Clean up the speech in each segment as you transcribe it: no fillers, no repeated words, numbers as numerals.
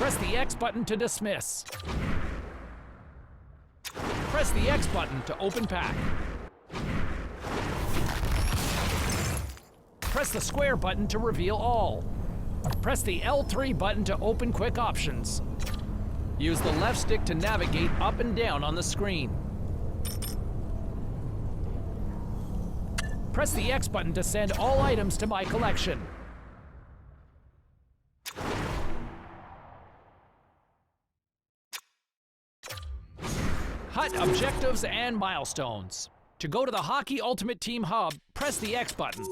Press the X button to dismiss. Press the X button to open pack. Press the square button to reveal all. Press the L3 button to open quick options. Use the left stick to navigate up and down on the screen. Press the X button to send all items to my collection. HUT objectives and milestones. To go to the Hockey Ultimate Team Hub, press the X button.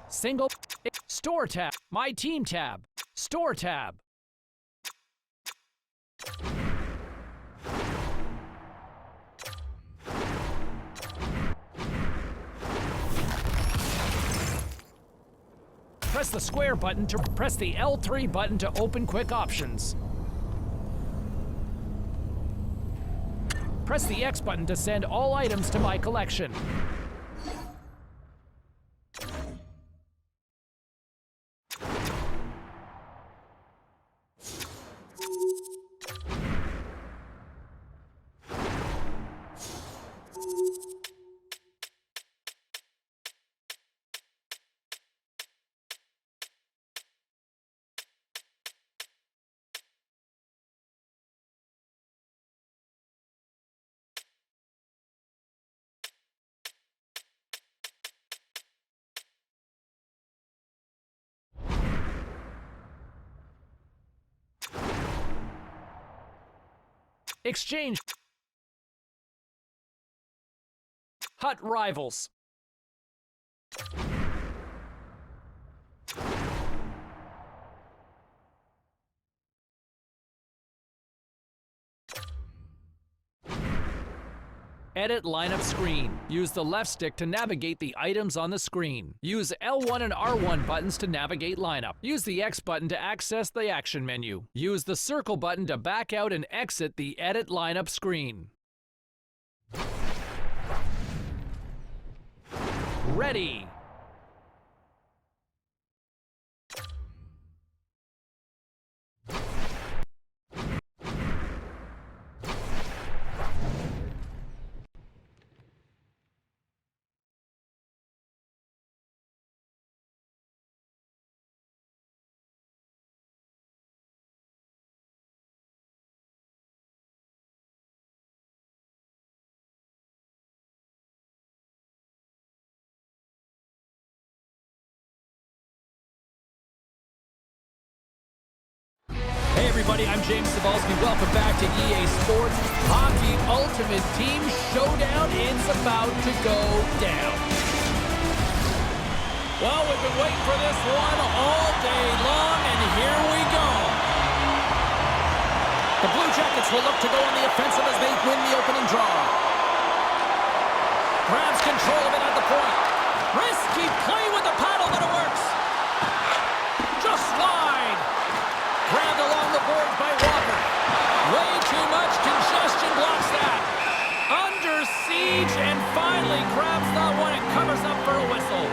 Single Store tab, My Team tab, Store tab. Press the square button to press the L3 button to open quick options. Press the X button to send all items to my collection. Exchange. HUT Rivals. Edit lineup screen. Use the left stick to navigate the items on the screen. Use L1 and R1 buttons to navigate lineup. Use the X button to access the action menu. Use the circle button to back out and exit the edit lineup screen. Ready. Hey everybody, I'm James Cebulski. Welcome back to EA Sports Hockey Ultimate Team Showdown. It's about to go down. Well, we've been waiting for this one all day long, and here we go. The Blue Jackets will look to go on the offensive as they win the opening draw. Grabs control of it at the point. Risky play with the paddle, but it works. Just wide. Grabbed along the boards by Walker. Way too much congestion blocks that. Under siege and finally grabs that one and covers up for a whistle.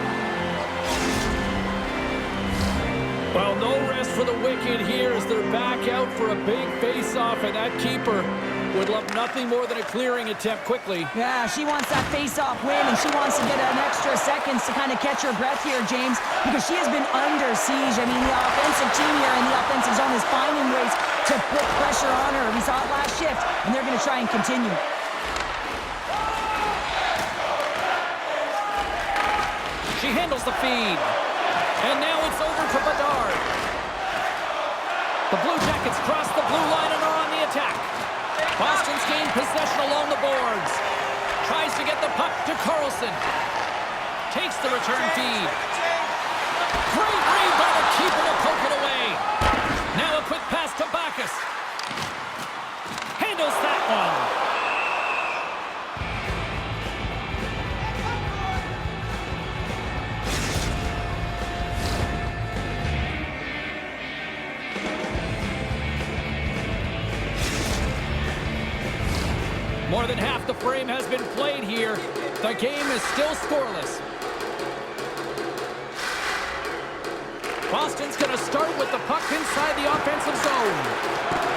Well, no rest for the Wicked here as they're back out for a big face-off, and that keeper would love nothing more than a clearing attempt quickly. Yeah, she wants that face-off win, and she wants to get an extra seconds to kind of catch her breath here, James, because she has been under siege. I mean, the offensive team here in the offensive zone is finding ways to put pressure on her. We saw it last shift, and they're going to try and continue. She handles the feed. And now it's over to Bedard. The Blue Jackets cross the blue line and are on the attack. Boston's gained possession along the boards. Tries to get the puck to Carlson. Takes the return feed. Great read by the keeper to poke it away. Now a quick pass to Bacchus. Handles that one. More than half the frame has been played here. The game is still scoreless. Boston's going to start with the puck inside the offensive zone.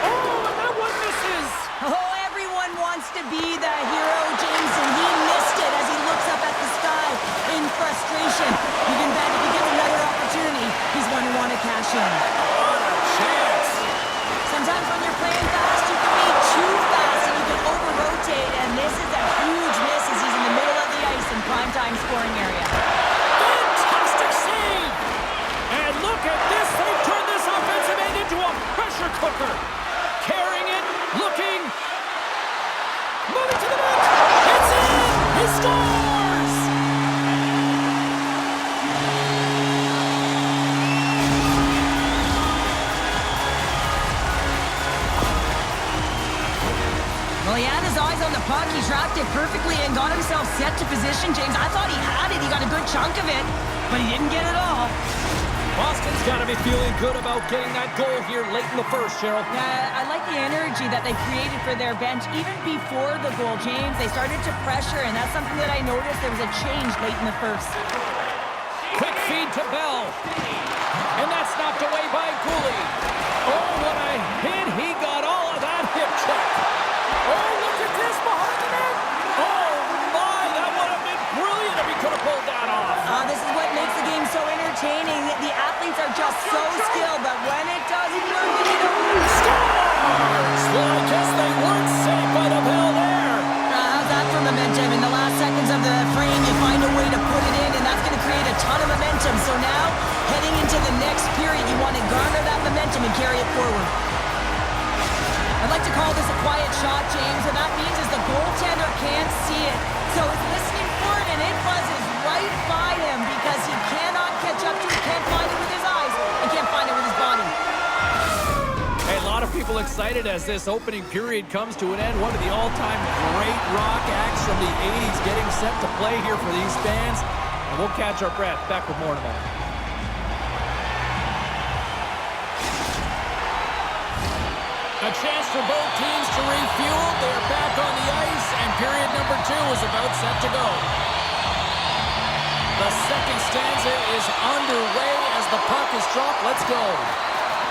Oh, and that one misses. Oh, everyone wants to be the hero, James, and he missed it as he looks up at the sky in frustration. You can bet if he gets another opportunity, he's going to want to cash in. What a chance. Sometimes when you're playing fast, you can be too fast and you can over-rotate, and this is a huge miss as he's in the middle of the ice in primetime scoring area. Fantastic save. And look at this. They've turned this offensive end into a pressure cooker. Carrying it, looking, moving to the net. It's in. He scores. Well, he had his eyes on the puck. He tracked it perfectly and got himself set to position, James. I thought he had it. He got a good chunk of it, but he didn't get it all. Boston's got to be feeling good about getting that goal here late in the first, Cheryl. Yeah, I like the energy that they created for their bench. Even before the goal, James, they started to pressure, and that's something that I noticed. There was a change late in the first. Quick feed to Bell. And that's knocked away by Cooley. Oh, what a hit. He got all of that hip check. Oh, look at this behind the net. Oh, my. That would have been brilliant if he could have pulled that off. This is what makes the game so entertaining. The athletes are just so skilled, but when it doesn't work, you don't Scores! Well, I guess they weren't safe by the Bell there. how's that for momentum? In the last seconds of the frame, you find a way to put it in, and that's going to create a ton of momentum. So now, heading into the next period, you want to garner that momentum and carry it forward. I'd like to call this a quiet shot, James, and that means is the goaltender can't see it. So he's listening for it, and it buzzes right by him because he cannot catch up to it, can't find it with his eyes, and can't find it with his body. Hey, a lot of people excited as this opening period comes to an end. One of the all-time great rock acts from the 80s getting set to play here for these fans. And we'll catch our breath. Back with more in a moment. A chance for both teams to refuel. They're back on the ice, and period number 2 is about set to go. The second stanza is underway as the puck is dropped. Let's go.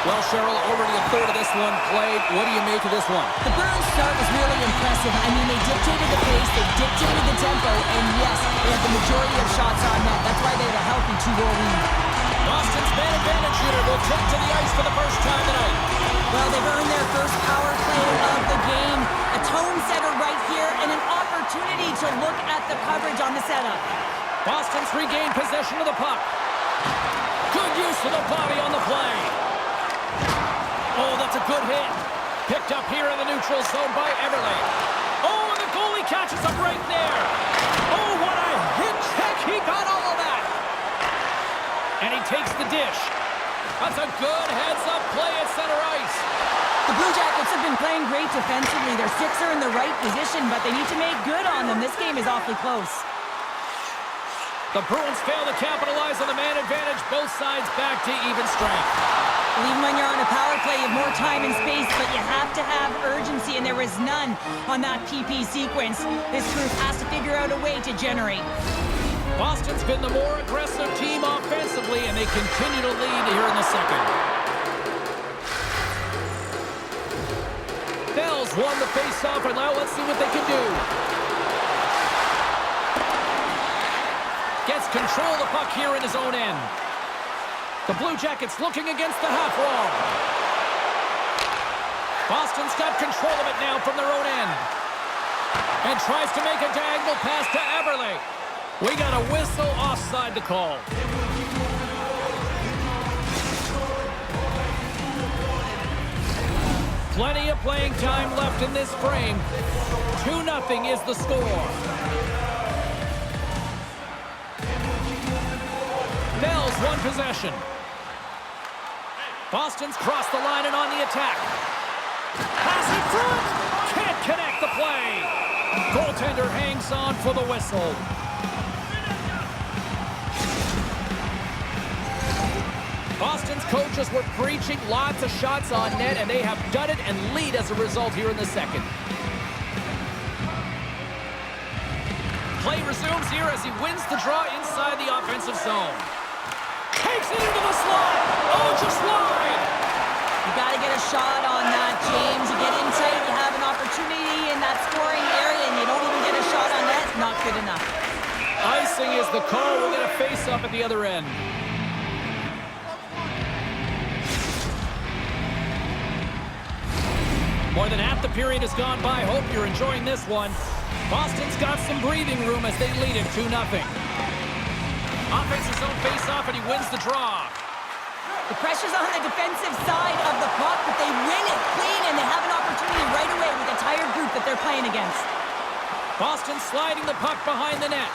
Well, Cheryl, already a third of this one played. What do you make of this one? The Bruins start was really impressive. I mean, they dictated the pace, they dictated the tempo, and yes, they had the majority of shots on net. That's why they had a healthy 2-goal lead. Boston's man advantage unit will take to the ice for the first time tonight. Well, they've earned their first power play of the game. A tone setter right here and an opportunity to look at the coverage on the setup. Boston's regained possession of the puck. Good use of the body on the play. Oh, that's a good hit. Picked up here in the neutral zone by Everly. Oh, and the goalie catches up right there. Oh, what a hit check. He got all of that. And he takes the dish. That's a good heads-up play at center ice. The Blue Jackets have been playing great defensively. Their sticks are in the right position, but they need to make good on them. This game is awfully close. The Bruins fail to capitalize on the man advantage. Both sides back to even strength. Well, even when you're on a power play, you have more time and space, but you have to have urgency, and there was none on that PP sequence. This group has to figure out a way to generate. Boston's been the more aggressive team offensively, and they continue to lead here in the second. Bell's won the face-off, and now let's see what they can do. Gets control of the puck here in his own end. The Blue Jackets looking against the half wall. Boston's got control of it now from their own end. And tries to make a diagonal pass to Everly. We got a whistle offside to call. Plenty of playing time left in this frame. 2-0 is the score. Bell's won possession. Boston's crossed the line and on the attack. Pass in front. Can't connect the play. Goaltender hangs on for the whistle. Boston's coaches were preaching lots of shots on net, and they have done it and lead as a result here in the second. Play resumes here as he wins the draw inside the offensive zone. Takes it into the slot. Oh, just wide. You got to get a shot on that, James. You get in tight, you have an opportunity in that scoring area, and you don't even get a shot on that. Not good enough. Icing is the call. We'll get a face-off at the other end. More than half the period has gone by. Hope you're enjoying this one. Boston's got some breathing room as they lead it 2-0. Offensive zone face-off, and he wins the draw. The pressure's on the defensive side of the puck, but they win it clean, and they have an opportunity right away with a tired group that they're playing against. Boston sliding the puck behind the net.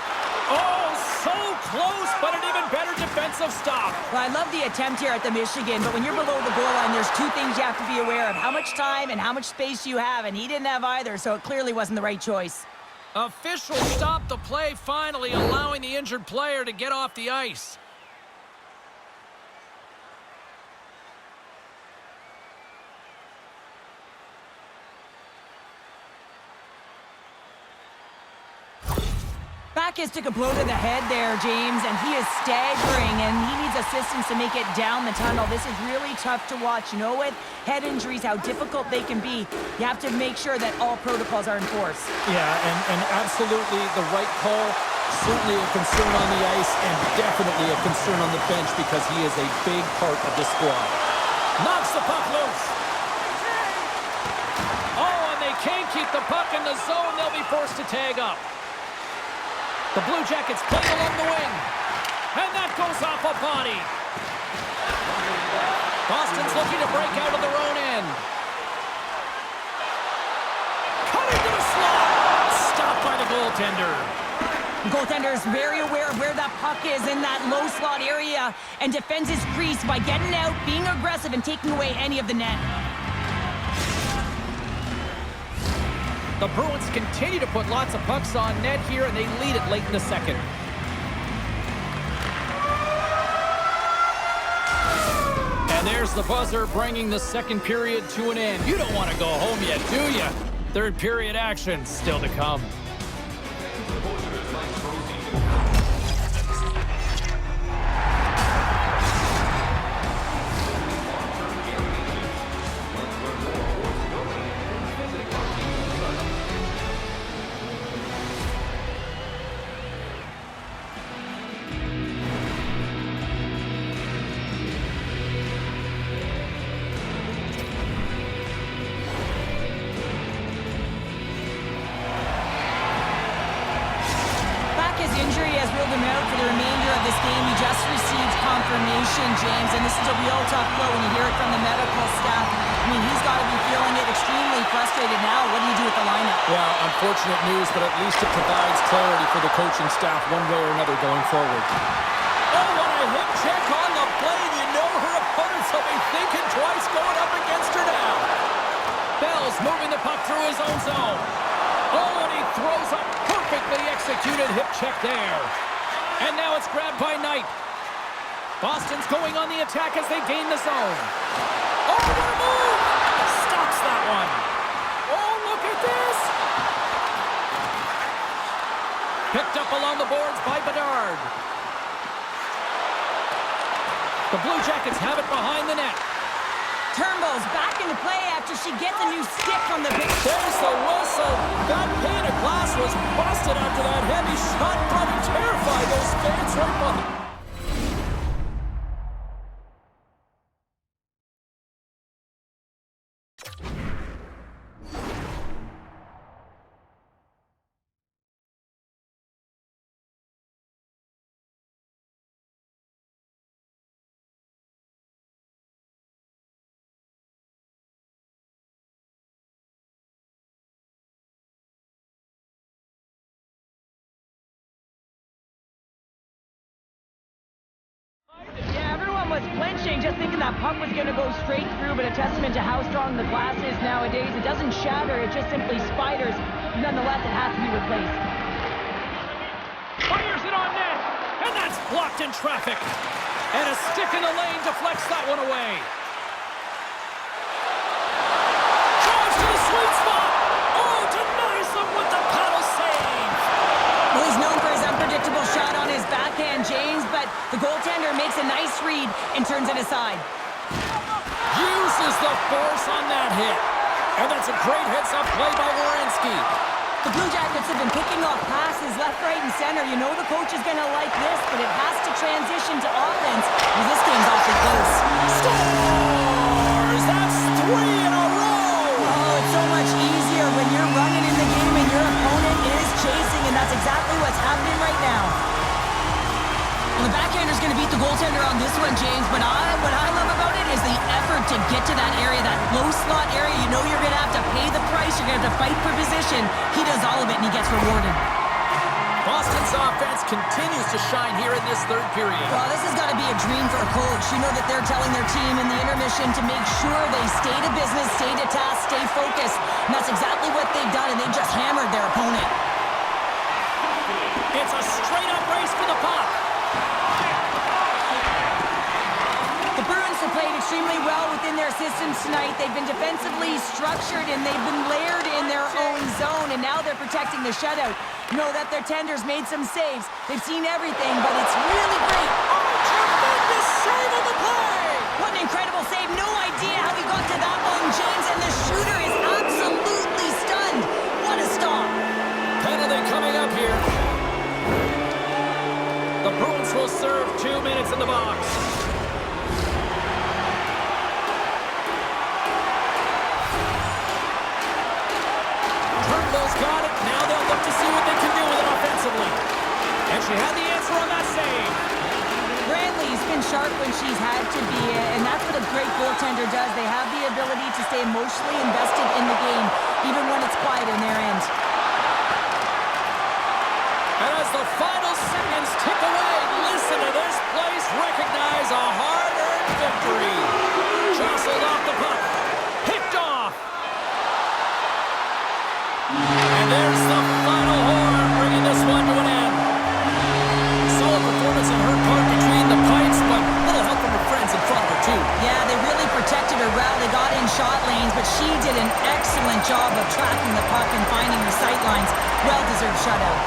Oh, so close, but an even better defensive stop. Well, I love the attempt here at the Michigan, but when you're below the goal line, there's two things you have to be aware of. How much time and how much space you have, and he didn't have either, so it clearly wasn't the right choice. Officials stopped the play finally, allowing the injured player to get off the ice. Backus took a blow to the head there, James, and he is staggering, and he needs assistance to make it down the tunnel. This is really tough to watch. You know, with head injuries, how difficult they can be. You have to make sure that all protocols are enforced. Yeah, and absolutely the right call. Certainly a concern on the ice, and definitely a concern on the bench because he is a big part of the squad. Knocks the puck loose. Oh, and they can't keep the puck in the zone. They'll be forced to tag up. The Blue Jackets play along the wing. And that goes off a body. Boston's looking to break out of their own end. Cutting to the slot. Stopped by the goaltender. The goaltender is very aware of where that puck is in that low slot area and defends his crease by getting out, being aggressive, and taking away any of the net. The Bruins continue to put lots of pucks on net here, and they lead it late in the second. And there's the buzzer, bringing the second period to an end. You don't want to go home yet, do you? Third period action still to come. James, and this is a real tough blow when you hear it from the medical staff. I mean, he's got to be feeling it extremely frustrated now. What do you do with the lineup? Well, unfortunate news, but at least it provides clarity for the coaching staff one way or another going forward. Oh, what a hip check on the blade. You know her opponents will be thinking twice going up against her now. Bell's moving the puck through his own zone. Oh, and he throws a perfectly executed hip check there. And now it's grabbed by Knight. Boston's going on the attack as they gain the zone. Oh, what a move! Stops that one. Oh, look at this! Picked up along the boards by Bedard. The Blue Jackets have it behind the net. Turnbull's back into play after she gets a new stick from the bench. There's the whistle. That pane of glass was busted after that heavy shot. Probably terrified those fans right behind. Was flinching, just thinking that puck was going to go straight through, but a testament to how strong the glass is nowadays. It doesn't shatter, it just simply spiders. Nonetheless, it has to be replaced. Fires it on net, and that's blocked in traffic. And a stick in the lane deflects that one away. Drives to the sweet spot. Oh, denies them with the paddle save. Well, he's and turns it aside. Uses the force on that hit. And that's a great hits-up play by Werenski. The Blue Jackets have been picking off passes left, right, and center. You know the coach is going to like this, but it has to transition to offense. Well, this game's awfully close. Scores! That's 3 in a row! Oh, it's so much easier when you're running in the game and your opponent is chasing, and that's exactly what's happening right now. Well, the backhander's going to beat the goaltender on this one, James, but what I love about it is the effort to get to that area, that low slot area. You know you're going to have to pay the price. You're going to have to fight for position. He does all of it, and he gets rewarded. Boston's offense continues to shine here in this third period. Well, this has got to be a dream for a coach. You know that they're telling their team in the intermission to make sure they stay to business, stay to task, stay focused. And that's exactly what they've done, and they just hammered their opponent. It's a straight-up race for the puck. The Bruins have played extremely well within their systems tonight. They've been defensively structured, and they've been layered in their own zone, and now they're protecting the shutout. Know that their tenders made some saves. They've seen everything, but it's really great. Oh, tremendous save on the play! What an incredible save. No idea how he got to that one, James, and the shooter is absolutely stunned. What a stop. Penalty coming up here. The Bruins will serve 2 minutes in the box. Turnbull's got it. Now they'll look to see what they can do with it offensively. And she had the answer on that save. Brantley's been sharp when she's had to be, and that's what a great goaltender does. They have the ability to stay emotionally invested in the game, even when it's quiet in their end. And as the final seconds tick away, listen to this place recognize a hard-earned victory. Jostled off the puck. Picked off. And there's the final horn, bringing this one to an end. Solid performance on her part between the pipes, but a little help from her friends in front of her, too. Yeah, they really protected her well. They got in shot lanes, but she did an excellent job of tracking the puck and finding her sight lines. Well-deserved shutout.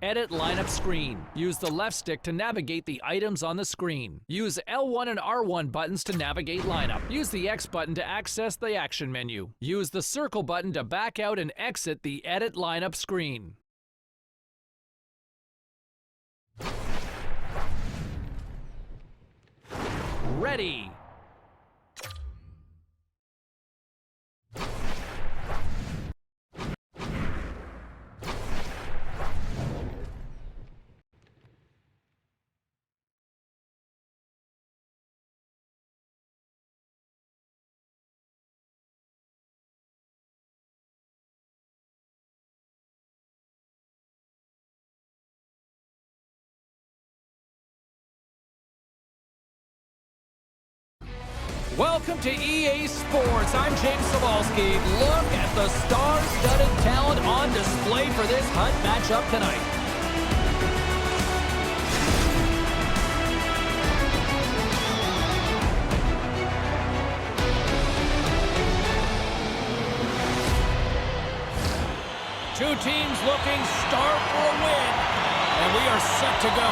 Edit lineup screen. Use the left stick to navigate the items on the screen. Use L1 and R1 buttons to navigate lineup. Use the X button to access the action menu. Use the circle button to back out and exit the edit lineup screen. Ready. Welcome to EA Sports. I'm James Sabalski. Look at the star-studded talent on display for this HUT matchup tonight. Two teams looking starved for a win, and we are set to go.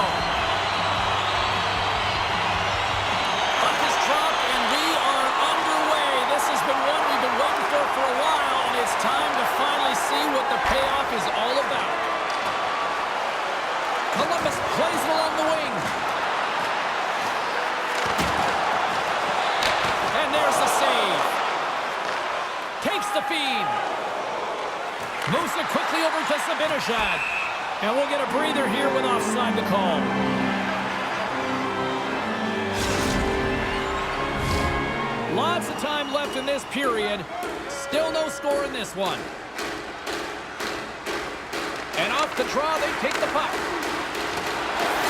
Puck is dropped, and we are underway. This has been one we've been waiting for a while, and it's time to finally see what the payoff is all about. Columbus plays it feed. Moves it quickly over to Zibanejad. And we'll get a breather here with offside to call. Lots of time left in this period. Still no score in this one. And off the draw, they take the puck.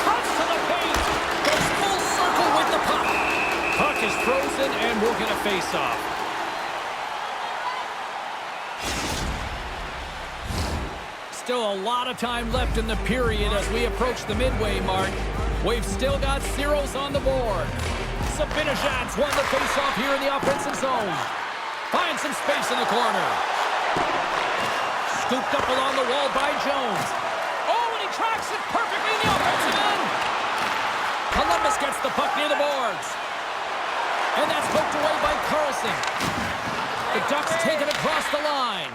Cuts to the paint. Goes full circle with the puck. Puck is frozen, and we'll get a face-off. Still a lot of time left in the period as we approach the midway mark. We've still got zeros on the board. Zibanejad's won the face-off here in the offensive zone. Finds some space in the corner. Scooped up along the wall by Jones. Oh, and he tracks it perfectly in the offensive end. Columbus gets the puck near the boards. And that's poked away by Carlson. The Ducks take it across the line.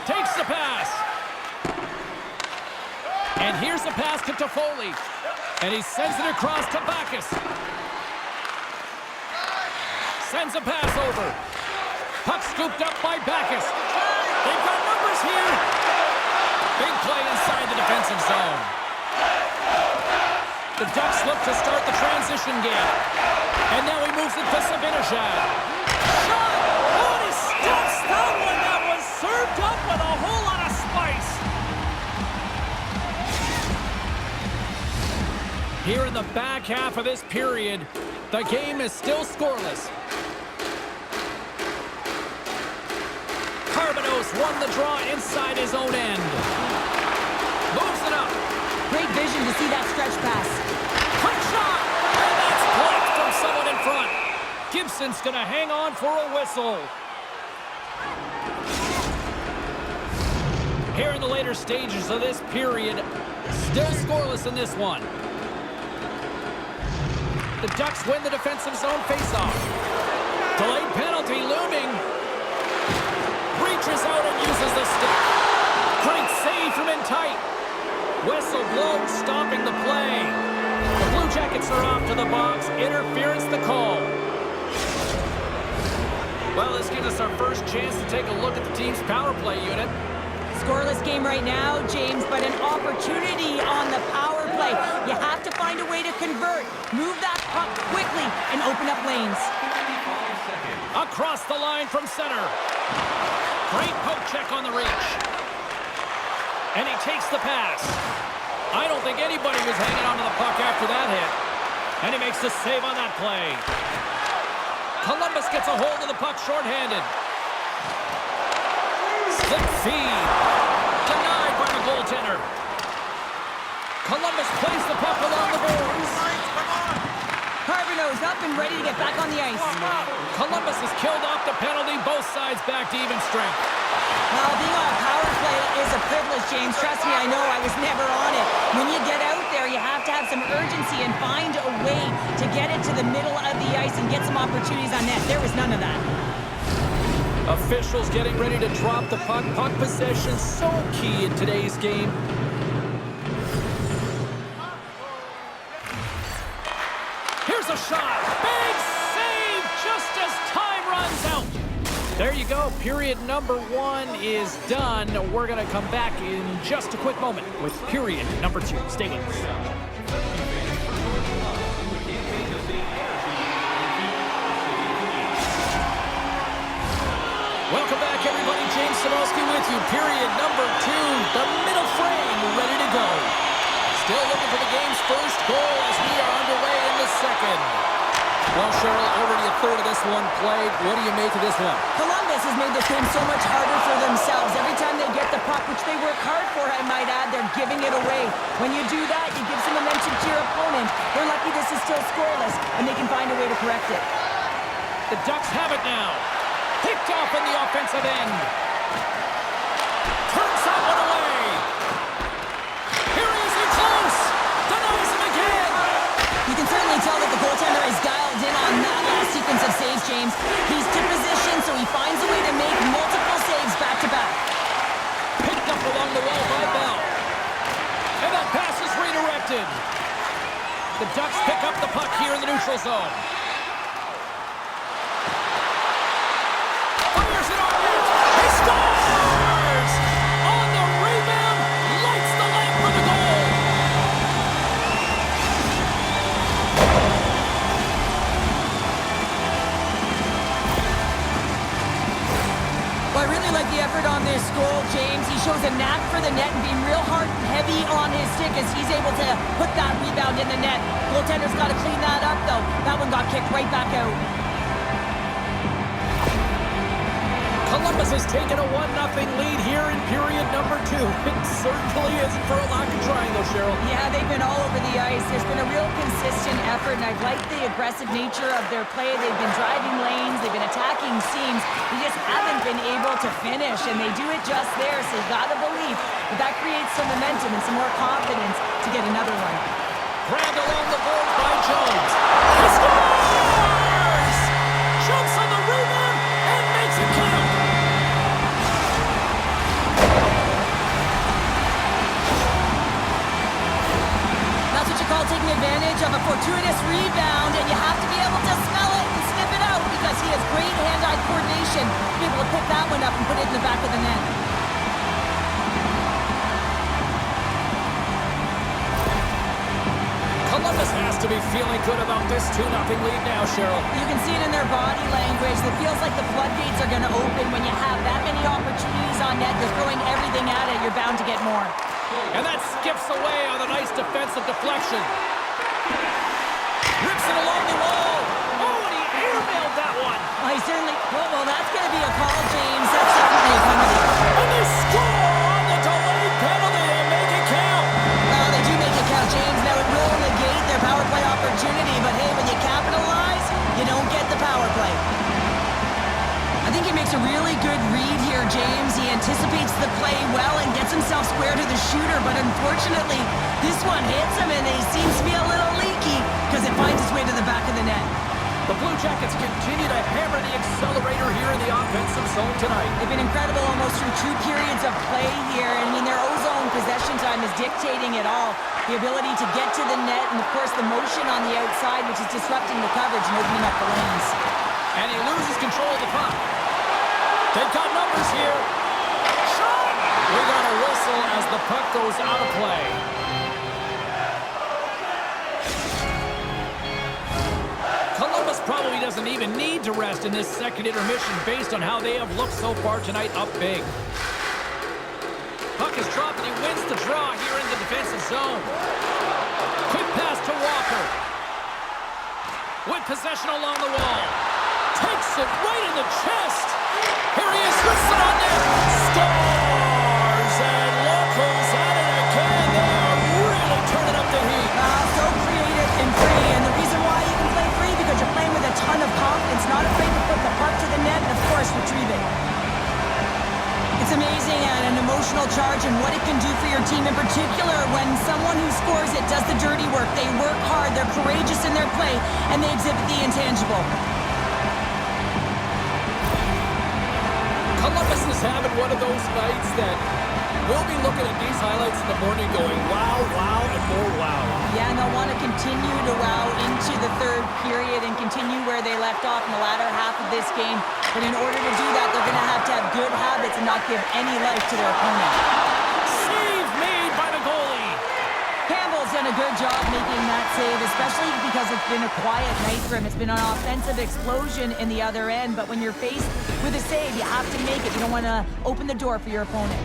Takes the pass. And here's the pass to Toffoli. And he sends it across to Backus. Sends a pass over. Puck scooped up by Backus. They've got numbers here. Big play inside the defensive zone. The Ducks look to start the transition game. And now he moves it to Zibanejad. Shot! Oh, he stuffs that one. That was served up with a whole lot of spice. Here in the back half of this period, the game is still scoreless. Carbonos won the draw inside his own end. Moves it up. Great vision to see that stretch pass. Quick shot! And that's blocked from someone in front. Gibson's going to hang on for a whistle. Here in the later stages of this period, still scoreless in this one. The Ducks win the defensive zone faceoff. Delayed penalty looming. Reaches out and uses the stick. Great save from in tight. Whistle blows, stopping the play. The Blue Jackets are off to the box. Interference the call. Well, this gives us our first chance to take a look at the team's power play unit. Scoreless game right now, James, but an opportunity on the power play. You have to find a way to convert. Move that puck quickly and open up lanes. Across the line from center. Great poke check on the reach. And he takes the pass. I don't think anybody was hanging onto the puck after that hit. And he makes the save on that play. Columbus gets a hold of the puck shorthanded. Slip feed. Denied by the goaltender. Columbus plays the puck along the boards. Carbono's up and ready to get back on the ice. Columbus has killed off the penalty. Both sides back to even strength. Well, being on a power play is a privilege, James. Trust me, I know I was never on it. When you get out there, you have to have some urgency and find a way to get it to the middle of the ice and get some opportunities on net. There was none of that. Officials getting ready to drop the puck. Puck possession so key in today's game. Here's a shot. Big save just as time runs out. There you go. Period number 1 is done. We're going to come back in just a quick moment with period number 2. Stay with us. Welcome back, everybody. James Samolsky with you. Period number 2. The middle frame ready to go. Still looking for the game's first goal as we are underway in the second. Well, Cheryl, already a third of this one played. What do you make of this one? Columbus has made this game so much harder for themselves. Every time they get the puck, which they work hard for, I might add, they're giving it away. When you do that, you give some momentum to your opponent. They're lucky this is still scoreless, and they can find a way to correct it. The Ducks have it now. Picked off in the offensive end. Turns that one away. Here he is in close. Denies him again. You can certainly tell that the goaltender is dialed in on that last sequence of saves, James. He's to position, so he finds a way to make multiple saves back-to-back. Picked up along the wall by Bell. And that pass is redirected. The Ducks pick up the puck here in the neutral zone. shows a knack for the net and being real hard and heavy on his stick as he's able to put that rebound in the net. Goaltender's got to clean that up, though. That one got kicked right back out. Columbus has taken a 1-0 lead here in period number 2. It certainly isn't for a lack of trying, though, Cheryl. Yeah, they've been all over the ice. There's been a real consistent effort, and I've liked the aggressive nature of their play. They've been driving lanes, they've been attacking seams. They just haven't been able to finish, and they do it just there, so you got to believe that creates some momentum and some more confidence to get another one. Grabbed along the boards by Jones. He scores! Jumps on the rebound and makes it count. Taking advantage of a fortuitous rebound, and you have to be able to smell it and sniff it out because he has great hand-eye coordination to be able to pick that one up and put it in the back of the net. Columbus has to be feeling good about this 2-0 lead now, Cheryl. You can see it in their body language. It feels like the floodgates are going to open when you have that many opportunities on net. They're throwing everything at it. You're bound to get more. And that skips away on a nice defensive deflection. Rips it along the wall. Oh, and he airmailed that one. Oh, he certainly... Well, that's going to be a call, James. That's definitely a penalty. And they score on the delayed penalty and make it count. Well, they do make it count, James. Now it will negate their power play opportunity, but hey, when you capitalize, you don't get the power play. I think he makes a really good read here, James. He anticipates the play well and gets himself square to the shooter, but unfortunately, this one hits him and he seems to be a little leaky because it finds its way to the back of the net. The Blue Jackets continue to hammer the accelerator here in the offensive zone tonight. They've been incredible almost through 2 periods of play here. I mean, their ozone possession time is dictating it all. The ability to get to the net and, of course, the motion on the outside, which is disrupting the coverage and opening up the lanes. And he loses control of the puck. They've got numbers here. Shot! We got a whistle as the puck goes out of play. Columbus probably doesn't even need to rest in this second intermission based on how they have looked so far tonight up big. Puck is dropped and he wins the draw here in the defensive zone. Quick pass to Walker. With possession along the wall. Takes it right in the chest. Here he is, hits it on net. Scores! And Locals at it again. They are really turning up the heat. So creative and free. And the reason why you can play free, because you're playing with a ton of confidence, not afraid to put the puck to the net and, of course, retrieve it. It's amazing and an emotional charge and what it can do for your team, in particular when someone who scores it does the dirty work. They work hard, they're courageous in their play, and they exhibit the intangible. Columbus is having one of those nights that we'll be looking at these highlights in the morning going, wow, wow, and more wow. Yeah, and they'll want to continue to wow into the third period and continue where they left off in the latter half of this game. But in order to do that, they're going to have good habits and not give any life to their opponent. Save made by the goalie. Campbell's done a good job making that save, especially because it's been a quiet night for him. It's been an offensive explosion in the other end, but when you're faced with a save, you have to make it. You don't want to open the door for your opponent.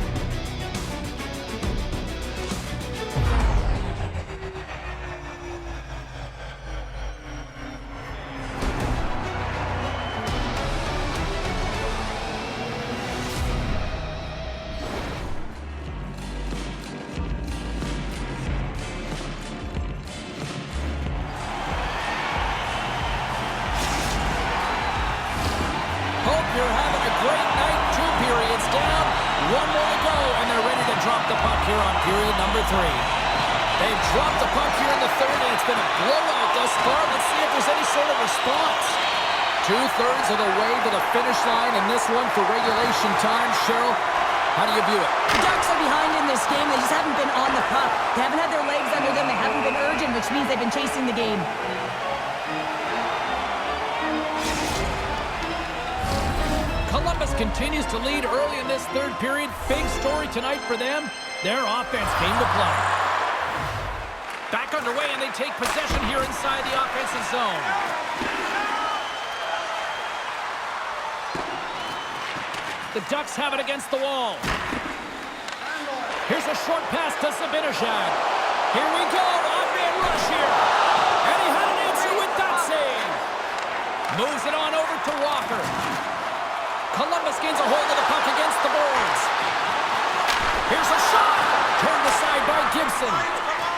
You're having a great night. 2 periods down. 1 more to go, and they're ready to drop the puck here on period number 3. They've dropped the puck here in the third, and it's been a blowout thus far. Let's see if there's any sort of response. 2/3 of the way to the finish line in this one for regulation time. Cheryl, how do you view it? The Ducks are behind in this game. They just haven't been on the puck. They haven't had their legs under them. They haven't been urgent, which means they've been chasing the game. Columbus continues to lead early in this third period. Big story tonight for them. Their offense came to play. Back underway, and they take possession here inside the offensive zone. The Ducks have it against the wall. Here's a short pass to Zibanejad. Here we go. Odd-man rush here. And he had an answer with that save. Moves it on over to Walker. Columbus gains a hold of the puck against the boards. Here's a shot. Turned aside by Gibson.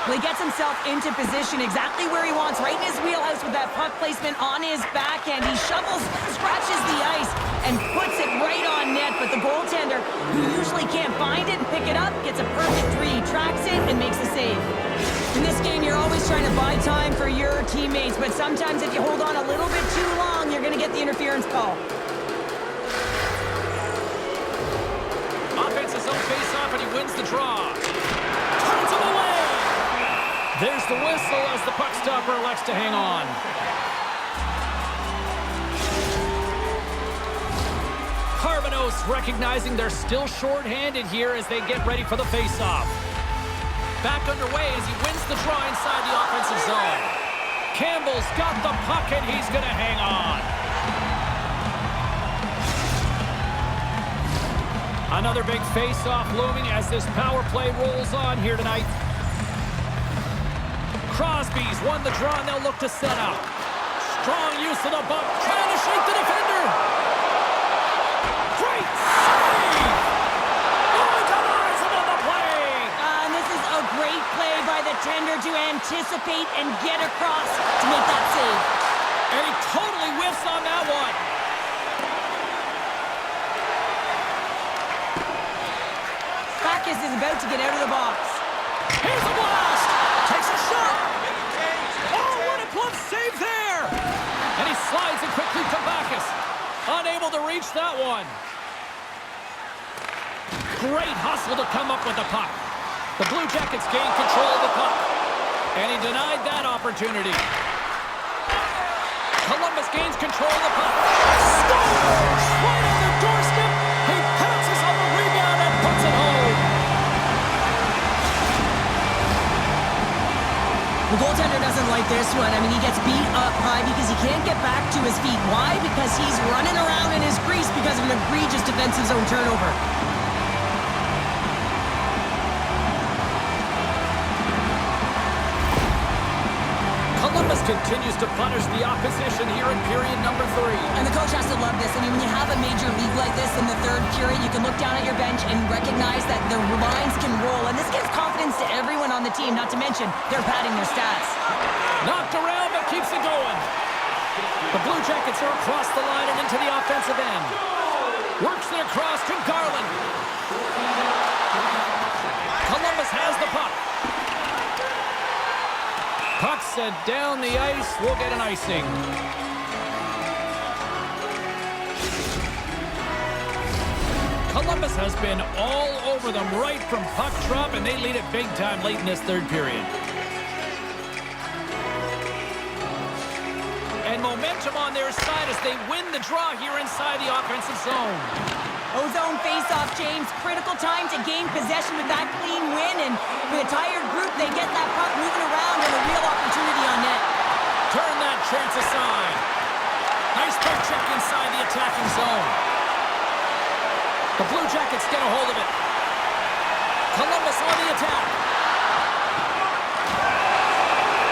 Well, he gets himself into position exactly where he wants, right in his wheelhouse with that puck placement on his backhand. He shovels, scratches the ice, and puts it right on net. But the goaltender, who usually can't find it and pick it up, gets a perfect read, tracks it, and makes the save. In this game, you're always trying to buy time for your teammates, but sometimes if you hold on a little bit too long, you're going to get the interference call. Offense's own face-off, and he wins the draw. Turns him away. There's the whistle as the puck stopper elects to hang on. Carbonos recognizing they're still short-handed here as they get ready for the face-off. Back underway as he wins the draw inside the offensive zone. Campbell's got the puck and he's going to hang on. Another big face-off looming as this power play rolls on here tonight. Crosby's won the draw, and they'll look to set up. Strong use of the bump, trying to shake the defender. Great save! Oh, he denies him on the play! And this is a great play by the tender to anticipate and get across to make that save. And he totally whiffs on that one. Backus is about to get out of the box. Here's a blast! Takes a shot! Oh, what a glove save there! And he slides it quickly to Backus. Unable to reach that one. Great hustle to come up with the puck. The Blue Jackets gain control of the puck. And he denied that opportunity. Columbus gains control of the puck. Scores! Right on the doorstep! He pounces on the rebound and puts it home. The goaltender doesn't like this one. I mean, he gets beat up high because he can't get back to his feet. Why? Because he's running around in his crease because of an egregious defensive zone turnover. Columbus continues to punish the opposition here in period number 3. And the coach has to love this. I mean, when you have a major league like this in the third period, you can look down at your bench and recognize that the lines can roll. And this gives confidence to everyone on the team, not to mention they're padding their stats. Knocked around, but keeps it going. The Blue Jackets are across the line and into the offensive end. Works it across to Garland. Columbus has the puck. Puck sent down the ice. We'll get an icing. Columbus has been all over them right from puck drop, and they lead it big time late in this third period. And momentum on their side as they win the draw here inside the offensive zone. Ozone face-off, James. Critical time to gain possession with that clean win. And with a tired group, they get that puck moving around and a real opportunity on net. Turn that chance aside. Nice puck check inside the attacking zone. The Blue Jackets get a hold of it. Columbus on the attack.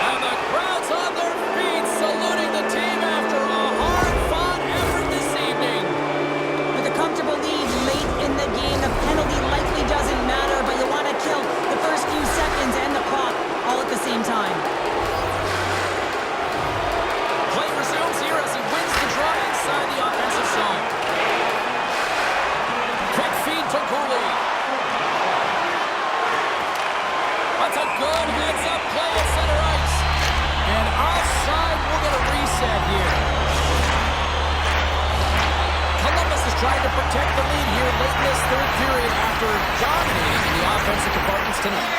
And the crowd's on their feet saluting the team after a hard-fought effort this evening. With a comfortable lead late in the game, the penalty likely doesn't matter, but you want to kill the first few seconds and the clock all at the same time. Play resumes here as he wins the draw inside the offensive zone. Quick feed to Cooley. That's a good heads-up play at center ice. And offside, we'll get a reset here. Columbus is trying to protect the lead here late in this third period after dominating in the offensive departments tonight.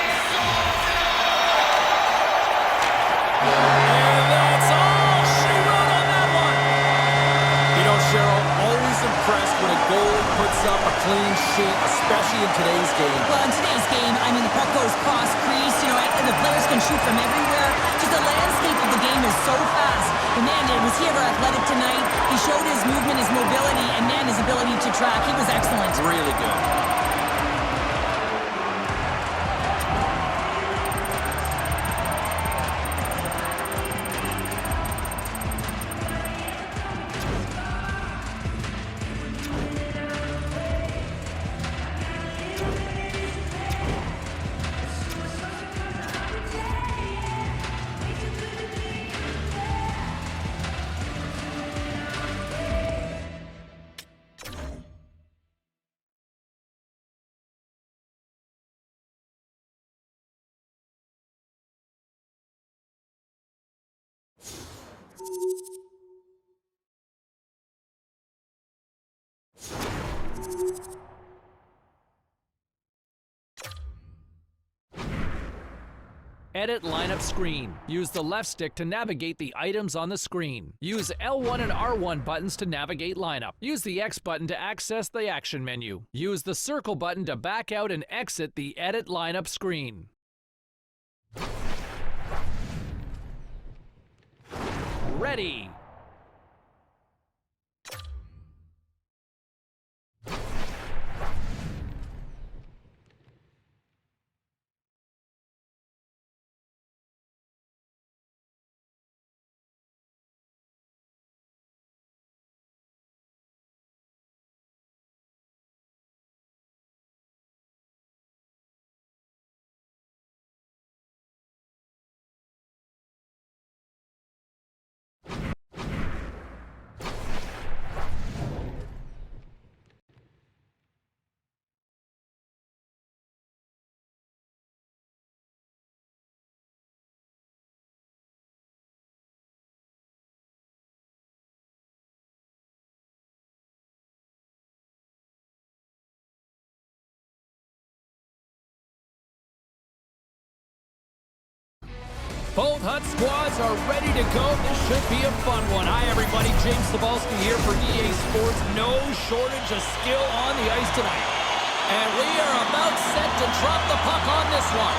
And that's all she wrote on that one. You know, Cheryl, always impressed when a goalie puts up a clean sheet, especially in today's game. Well, in today's game, I mean, the puck goes cross-crease, you know, and the players can shoot from everywhere. Just the landscape of the game is so fast. And man, was he ever athletic tonight. He showed his movement, his mobility, and man, his ability to track. He was excellent. Really good. Edit lineup screen. Use the left stick to navigate the items on the screen. Use L1 and R1 buttons to navigate lineup. Use the X button to access the action menu. Use the circle button to back out and exit the edit lineup screen. Ready. Both Hut squads are ready to go. This should be a fun one. Hi, everybody. James Cebulski here for EA Sports. No shortage of skill on the ice tonight. And we are about set to drop the puck on this one.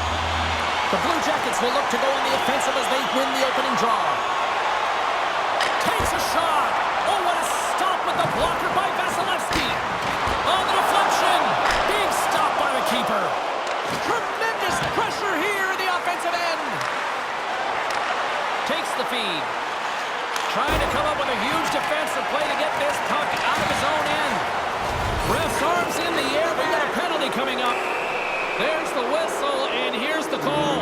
The Blue Jackets will look to go on the offensive as they win the opening draw. Takes a shot. Oh, what a stop with the blocker by Vasilevsky. On the deflection. Being stopped by the keeper. Tremendous pressure here in the offensive end. Takes the feed. Trying to come up with a huge defensive play to get this puck out of his own end. Ref's arms in the air. We got a penalty coming up. There's the whistle, and here's the call.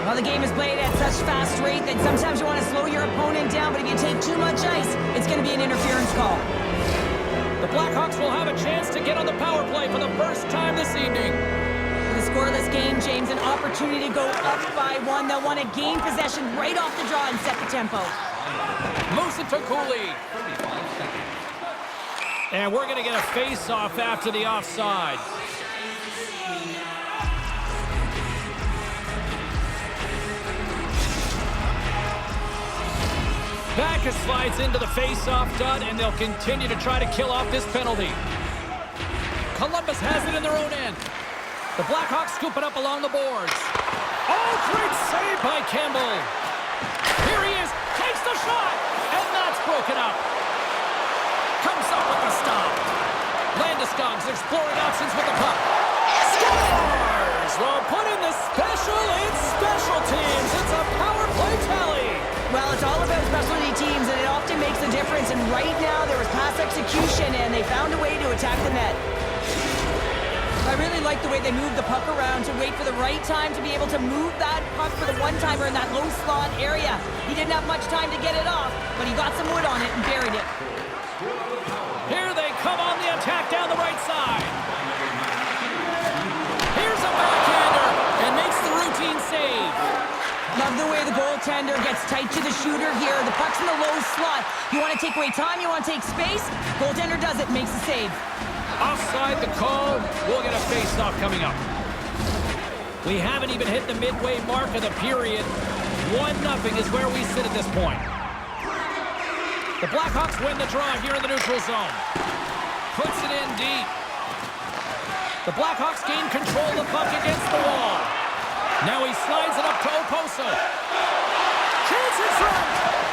Well, the game is played at such fast rate that sometimes you want to slow your opponent down, but if you take too much ice, it's going to be an interference call. The Blackhawks will have a chance to get on the power play for the first time this evening. With a scoreless game, James, an opportunity to go up by one. They'll want to gain possession right off the draw and set the tempo. Moves it to Cooley. And we're going to get a face-off after the offside. Backer slides into the face-off dot, and they'll continue to try to kill off this penalty. Columbus has it in their own end. The Blackhawks scoop it up along the boards. Oh, great save by Campbell. Here he is, takes the shot, and that's broken up. Comes up with the stop. Landeskog's exploring options with the puck. Scores! Well, put in the special in special teams. It's a power play tally. Well, it's all about specialty teams, and it often makes a difference. And right now, there was pass execution, and they found a way to attack the net. I really like the way they moved the puck around to wait for the right time to be able to move that puck for the one-timer in that low slot area. He didn't have much time to get it off, but he got some wood on it and buried it. Here they come on the attack down the right side. Here's a backhander and makes the routine save. Love the way the goaltender gets tight to the shooter here. The puck's in the low slot. You want to take away time, you want to take space. Goaltender does it, makes the save. Offside the call. We'll get a face-off coming up. We haven't even hit the midway mark of the period. 1-0 is where we sit at this point. The Blackhawks win the draw here in the neutral zone. Puts it in deep. The Blackhawks gain control of the puck against the wall. Now he slides it up to Oposo. Chance in front!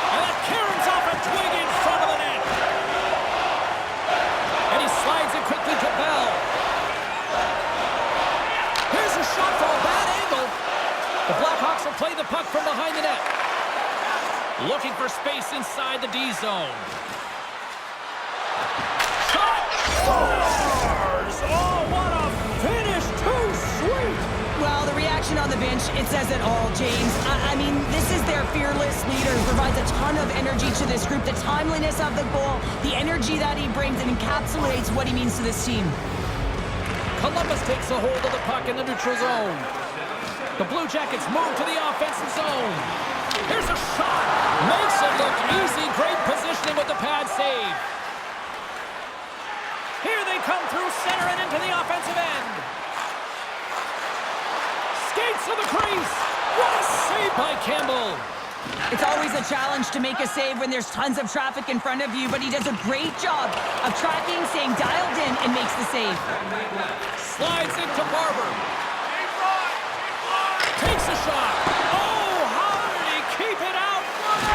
And that caroms off a twig in front of the net. And he slides it quickly to Bell. Here's a shot from a bad angle. The Blackhawks will play the puck from behind the net. Looking for space inside the D zone. Shot! Scores! Oh, what a finish! Too sweet! Well, the reaction on the bench, it says it all, James. I mean, this is their fearless leader who provides a ton of energy to this group. The timeliness of the goal, the energy that he brings, and encapsulates what he means to this team. Columbus takes a hold of the puck in the neutral zone. The Blue Jackets move to the offensive zone. Here's a shot. Makes it look center and into the offensive end. Skates to the crease. What a save by Campbell. It's always a challenge to make a save when there's tons of traffic in front of you, but he does a great job of tracking, staying dialed in, and makes the save. Slides into Barber. Takes a shot. Oh, how did he keep it out?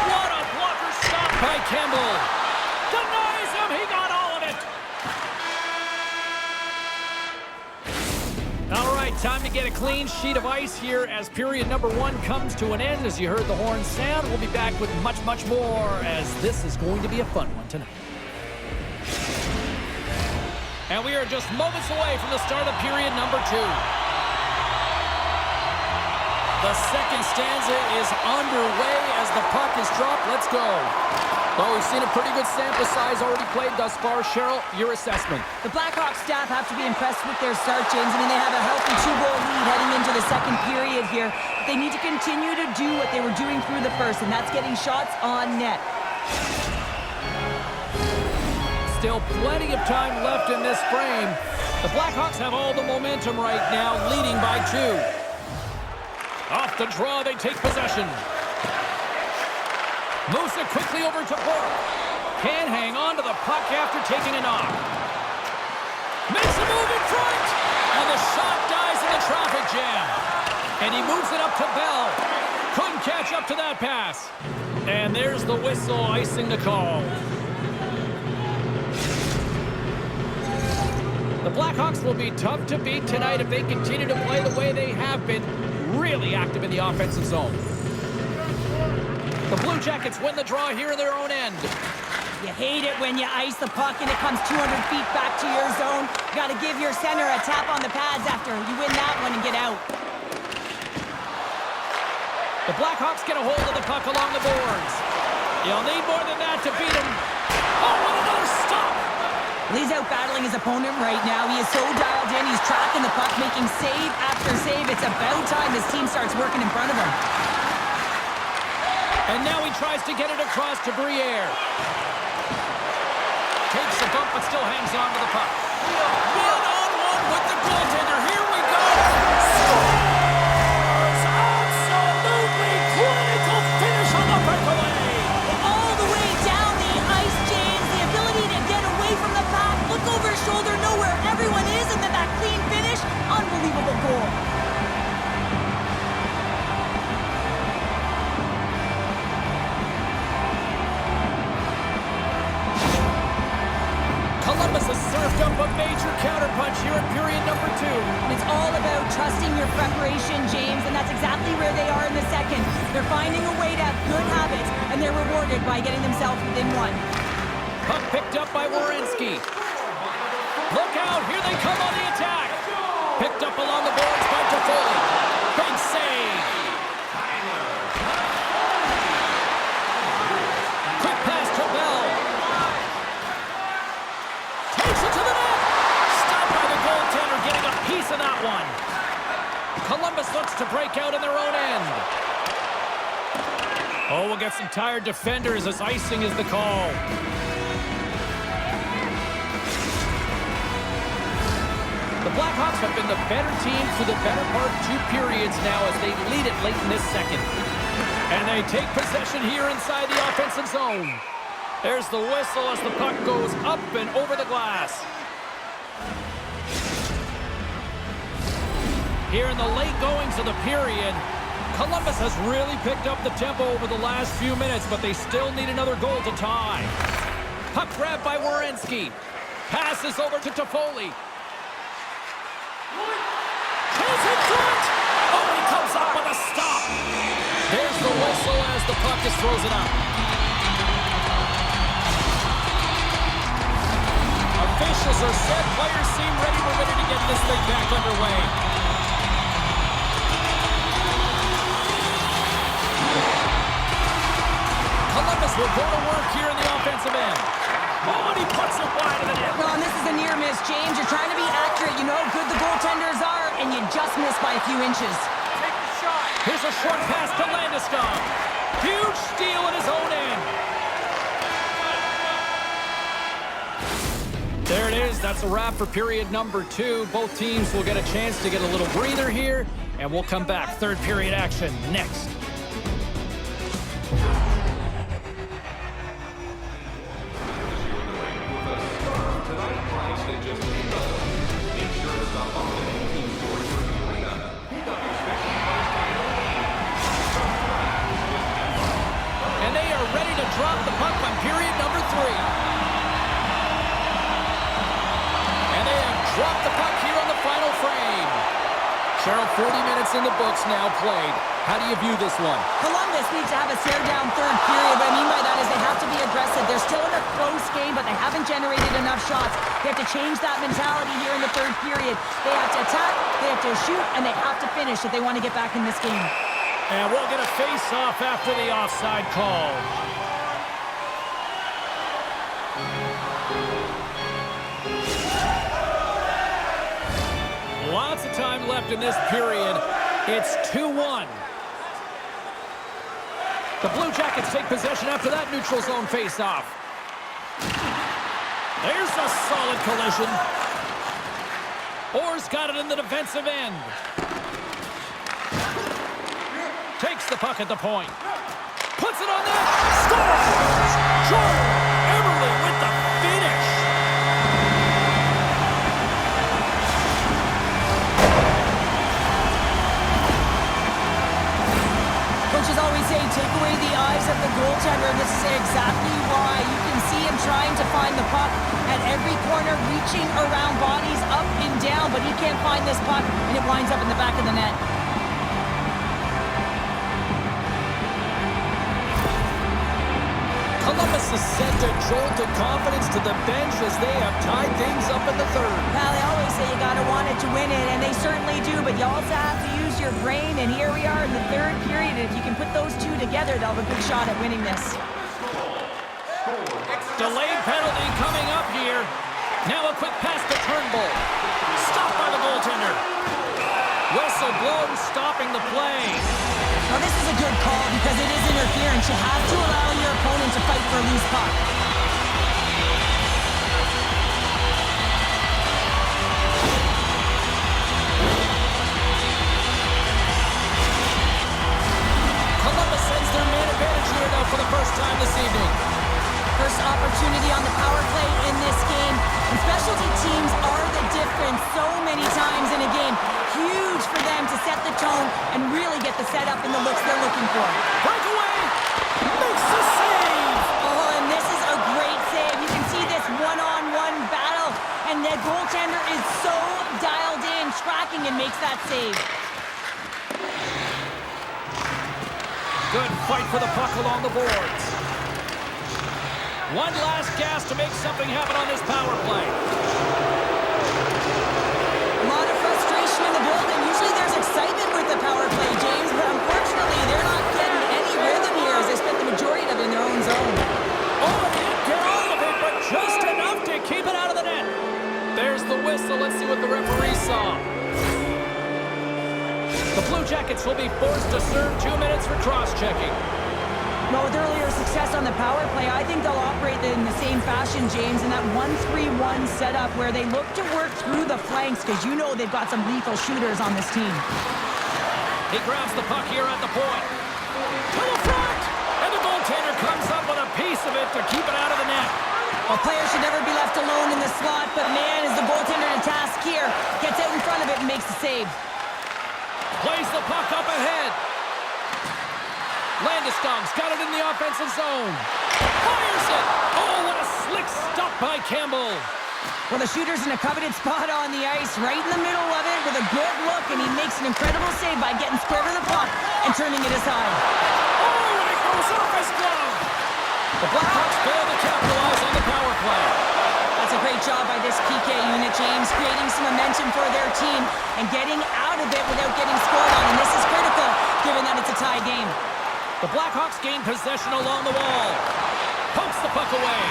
What a blocker stop by Campbell. Denies him. He got all of it. All right, time to get a clean sheet of ice here as period number 1 comes to an end. As you heard the horn sound, we'll be back with much, much more as this is going to be a fun one tonight. And we are just moments away from the start of period number 2. The second stanza is underway as the puck is dropped. Let's go. Well, we've seen a pretty good sample size already played thus far. Cheryl, your assessment. The Blackhawks staff have to be impressed with their start, James. I mean, they have a healthy 2-goal lead heading into the second period here. They need to continue to do what they were doing through the first, and that's getting shots on net. Still plenty of time left in this frame. The Blackhawks have all the momentum right now, leading by 2. Off the draw, they take possession. Moves it quickly over to Bork. Can't hang on to the puck after taking a knock. Makes a move in front. And the shot dies in the traffic jam. And he moves it up to Bell. Couldn't catch up to that pass. And there's the whistle icing the call. The Blackhawks will be tough to beat tonight if they continue to play the way they have been, really active in the offensive zone. The Blue Jackets win the draw here in their own end. You hate it when you ice the puck and it comes 200 feet back to your zone. You got to give your center a tap on the pads after you win that one and get out. The Blackhawks get a hold of the puck along the boards. You'll need more than that to beat him. Oh, what another stop! He's out battling his opponent right now. He is so dialed in. He's tracking the puck, making save after save. It's about time his team starts working in front of him. And now he tries to get it across to Briere. Takes a bump, but still hangs on to the puck. One-on-one with the goaltender. Here we go. Scores! Absolutely clinical finish on the breakaway. All the way down the ice, James. The ability to get away from the pack, look over his shoulder, know where everyone is, and then that clean finish. Unbelievable goal. Columbus has served up a major counterpunch here in period number 2. It's all about trusting your preparation, James, and that's exactly where they are in the second. They're finding a way to have good habits, and they're rewarded by getting themselves within 1. Puck picked up by Werenski. Look out, here they come on the attack. Picked up along the boards by Toffoli. Big save. Quick pass to Bell. Takes it to the net. Stopped by the goaltender, getting a piece of that one. Columbus looks to break out in their own end. Oh, we'll get some tired defenders as icing is the call. The Blackhawks have been the better team through the better part of 2 periods now as they lead it late in this second. And they take possession here inside the offensive zone. There's the whistle as the puck goes up and over the glass. Here in the late goings of the period, Columbus has really picked up the tempo over the last few minutes, but they still need another goal to tie. Puck grab by Werenski. Passes over to Toffoli. He's in front! Oh, he comes up with a stop! There's the whistle as the puck is frozen up. Officials are set. Players seem ready. We're ready to get this thing back underway. Columbus will go to work here in the offensive end. Oh, and he puts it wide of the net. Well, and this is a near miss, James. You're trying to be accurate. You know how good the goaltenders are, and you just miss by a few inches. Take the shot. Here's a short pass to Landeskog. Huge steal at his own end. There it is. that's a wrap for period number 2. Both teams will get a chance to get a little breather here, and we'll come back. Third period action next. And they are ready to drop the puck on period number 3. Drop the puck here on the final frame. Cheryl, 40 minutes in the books now played. How do you view this one? Columbus needs to have a stare-down third period. What I mean by that is they have to be aggressive. They're still in a close game, but they haven't generated enough shots. They have to change that mentality here in the third period. They have to attack, they have to shoot, and they have to finish if they want to get back in this game. And we'll get a face-off after the offside call. Lots of time left in this period. It's 2-1. The Blue Jackets take possession after that neutral zone face-off. There's a solid collision. Orr's got it in the defensive end. Takes the puck at the point. Puts it on net. Scores! Jordan Eberle with the finish. Coaches always say, take away the eyes of the goaltender. This is exactly why. You can see him trying to find the puck at every corner, reaching around bodies up and down, but he can't find this puck, and it winds up in the back of the net. Columbus is sent a jolt of confidence to the bench as they have tied things up in the third. Well, they always say you gotta want it to win it, and they certainly do, but you also have to use your brain, and here we are in the third period. If you can put those two together, they'll have a good shot at winning this. Delayed penalty coming up here. Now a quick pass to Turnbull. Stopped by the goaltender. Whistle blown, stopping the play. Now this is a good call because it is interference. You have to allow your opponent to fight for a loose puck. Columbus sends their man advantage here now for the first time this evening. First opportunity on the power play in this game. And specialty teams are the difference so many times in a game. Huge for them to set the tone and really get the setup and the looks they're looking for. Breakaway! Makes the save! Oh, and this is a great save. You can see this one-on-one battle, and the goaltender is so dialed in, tracking, and makes that save. Good fight for the puck along the boards. One last gas to make something happen on this power play. A lot of frustration in the building. Usually there's excitement with the power play, James, but unfortunately they're not getting any rhythm here as they spent the majority of it in their own zone. Oh, they didn't get all of it, but just enough to keep it out of the net. There's the whistle. Let's see what the referee saw. The Blue Jackets will be forced to serve 2 minutes for cross-checking. Well, with earlier success on the power play, I think they'll operate in the same fashion, James, in that 1-3-1 setup where they look to work through the flanks because you know they've got some lethal shooters on this team. He grabs the puck here at the point. To the front! And the goaltender comes up with a piece of it to keep it out of the net. Well, players should never be left alone in the slot, but man, is the goaltender to task here. Gets out in front of it and makes the save. Plays the puck up ahead. Landeskog's got it in the offensive zone. Fires it! Oh, what a slick stop by Campbell. Well, the shooter's in a coveted spot on the ice, right in the middle of it with a good look, and he makes an incredible save by getting square to the puck and turning it aside. Oh, and it goes off his glove. The Blackhawks fail to capitalize on the power play. That's a great job by this PK unit, James, creating some momentum for their team and getting out of it without getting scored on, and this is critical given that it's a tie game. The Blackhawks gain possession along the wall. Pumps the puck away.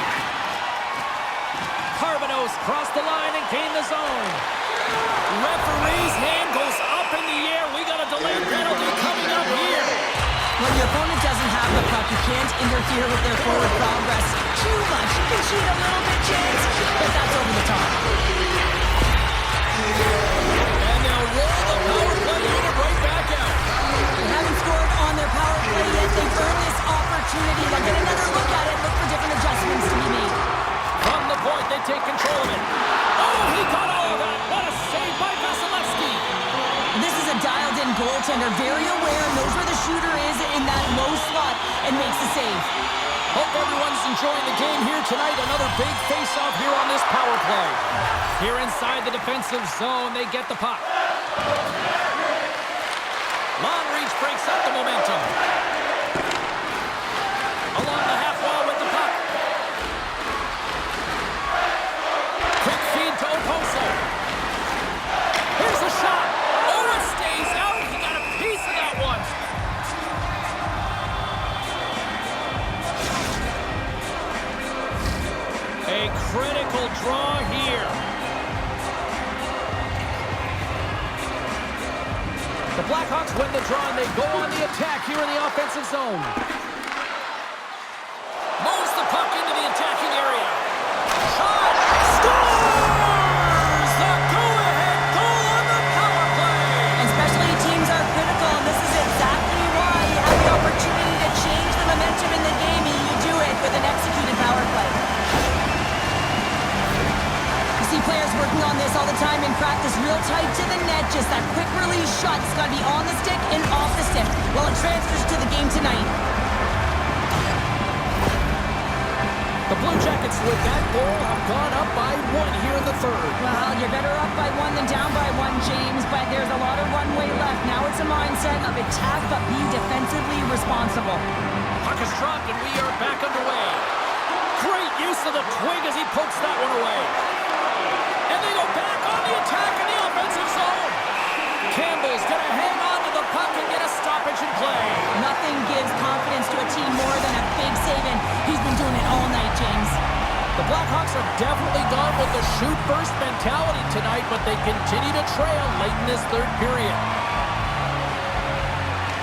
Carbonos crossed the line and gained the zone. Referee's hand goes up in the air. We got a delayed penalty coming up here. When your opponent doesn't have the puck, you can't interfere with their forward progress too much. You can cheat a little bit, James, but that's over the top. And they'll roll the power play unit right back out. They haven't scored on their power play yet. They've earned this opportunity. They'll get another look at it, look for different adjustments to be made. From the point, they take control of it. Oh, he caught all of that. What a save by Vasilevsky. This is a dialed-in goaltender, very aware, knows where the shooter is in that low slot, and makes the save. Hope everyone's enjoying the game here tonight. Another big face-off here on this power play. Here inside the defensive zone, they get the puck. Long reach breaks up the momentum. Along the half wall with the puck. Quick feed to Oposo. Here's a shot. Oh, it stays out. He got a piece of that one. A critical draw here. The Blackhawks win the draw and they go on the attack here in the offensive zone. Moves the puck into the attacking area. Shot! Scores! The go-ahead goal on the power play! And specialty teams are critical, and this is exactly why you have the opportunity to change the momentum in the game, and you do it with an executed power play. You see players working on this all the time in practice, real tight to the net, just that quick release shot. It's got to be on the stick and off the stick. Well, it transfers to the game tonight. The Blue Jackets with that goal have gone up by 1 here in the third. Well, you're better up by 1 than down by 1, James, but there's a lot of runway left. Now it's a mindset of attack, but be defensively responsible. Puck is dropped and we are back underway. Great use of the twig as he pokes that one away. And they go back on the attack in the offensive zone. Campbell's going to hang on to the puck and get a stoppage in play. Nothing gives confidence to a team more than a big save, and he's been doing it all night, James. The Blackhawks have definitely gone with the shoot-first mentality tonight, but they continue to trail late in this third period.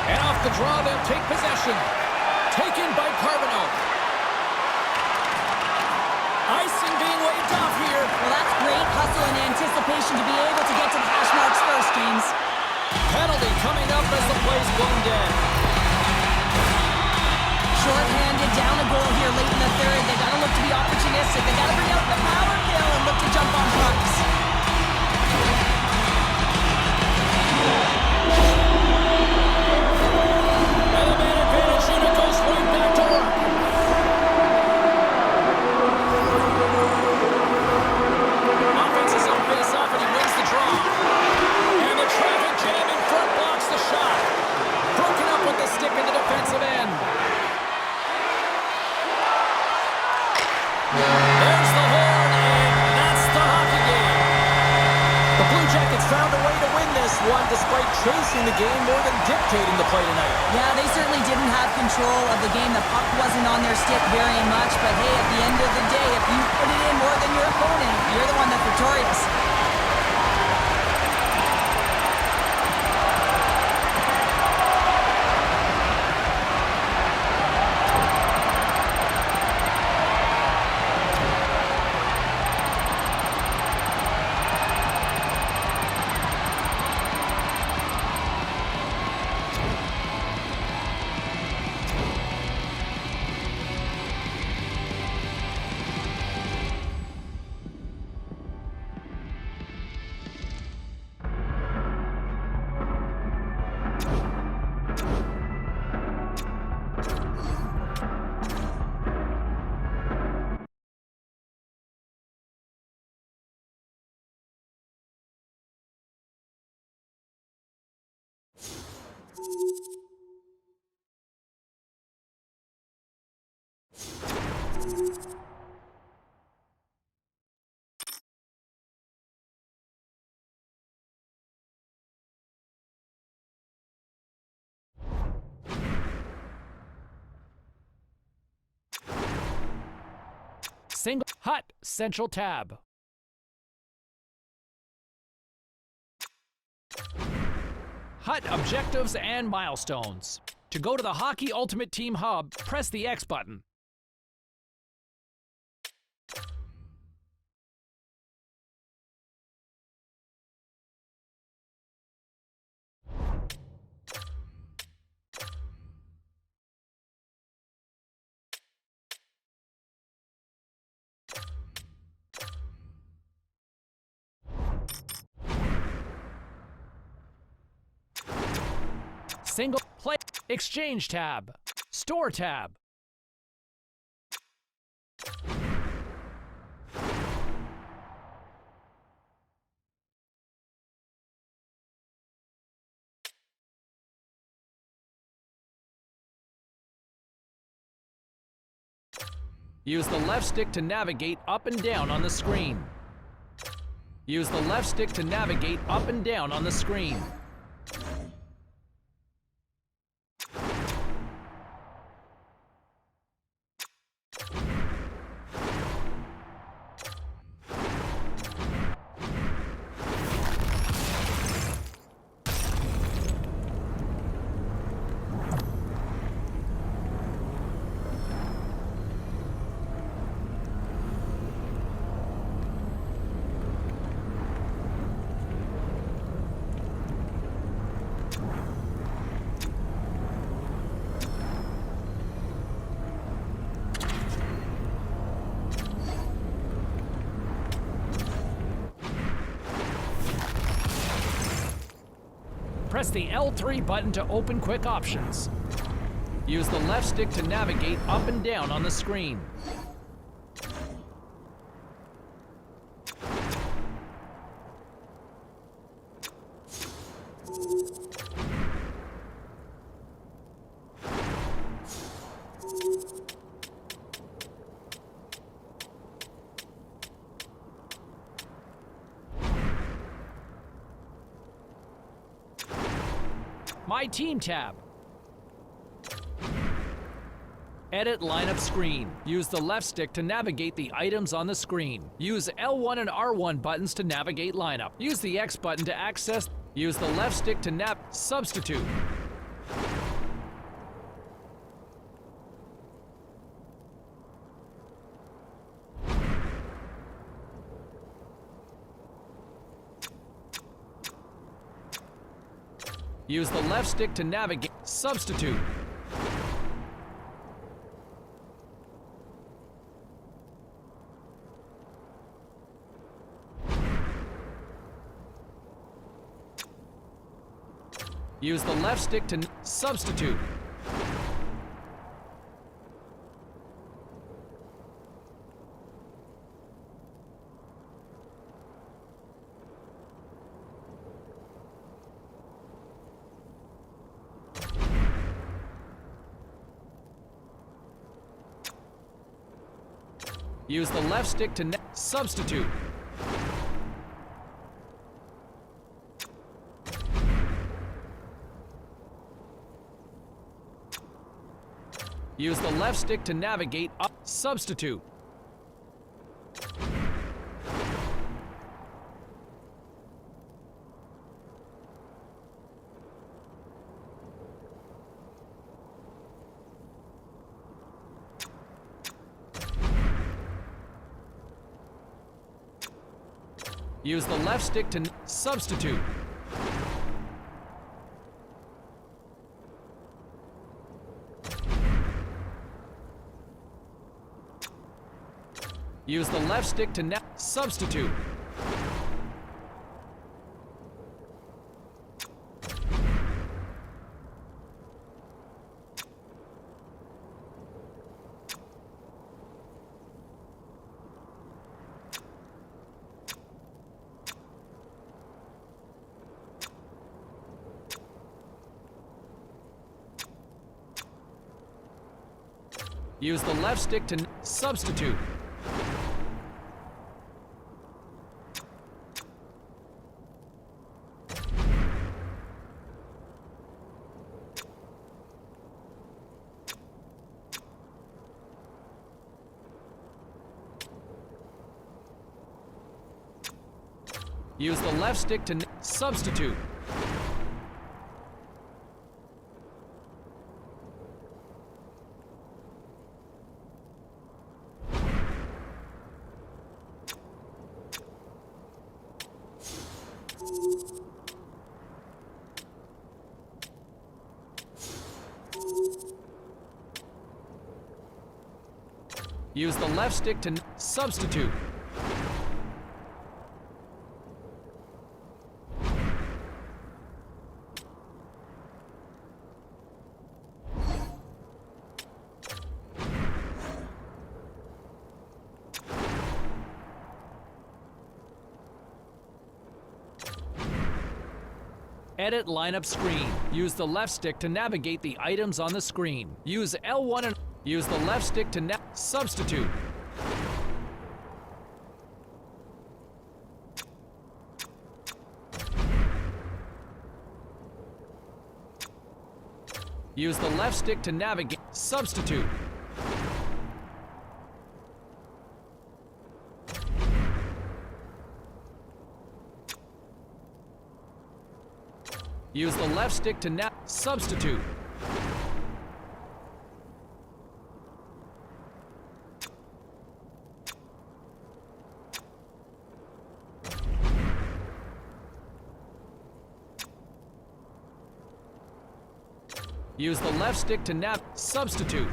And off the draw, they'll take possession. Taken by Carbonell. Icing being waved off here. Well, that's great hustle and anticipation to be able to get to the hash marks first, James. Penalty coming up as the play's blown dead. Short-handed, down a goal here late in the third. They got to look to be opportunistic. They got to bring out the power kill and look to jump on pucks. And the man advantage unit goes right back to work. Offense is on face-off and he wins the draw. And the traffic jam in front blocks the shot. Broken up with the stick in the defensive end. There's the horn, and that's the hockey game. The Blue Jackets found a way to win this one despite chasing the game more than dictating the play tonight. Yeah, they certainly didn't have control of the game. The puck wasn't on their stick very much, but hey, at the end of the day, if you put it in more than your opponent, you're the one that's victorious. Single hot central tab. HUT objectives and milestones. To go to the Hockey Ultimate Team hub, press the X button. Single play, exchange tab, store tab. Use the left stick to navigate up and down on the screen. Use the left stick to navigate up and down on the screen. Press the L3 button to open quick options. Use the left stick to navigate up and down on the screen. My Team tab. Edit lineup screen. Use the left stick to navigate the items on the screen. Use L1 and R1 buttons to navigate lineup. Use the X button to access. Use the left stick to substitute. Use the left stick to navigate. Substitute. Use the left stick to substitute. Use the left stick to substitute. Use the left stick to navigate up. Substitute. Use the left stick to substitute. Use the left stick to substitute. Use the left stick to substitute. Use the left stick to substitute. Use the left stick to substitute. Edit lineup screen. Use the left stick to navigate the items on the screen. Use L1 and use the left stick to substitute. Use the left stick to navigate. Substitute. Use the left stick to substitute. Use the left stick to substitute.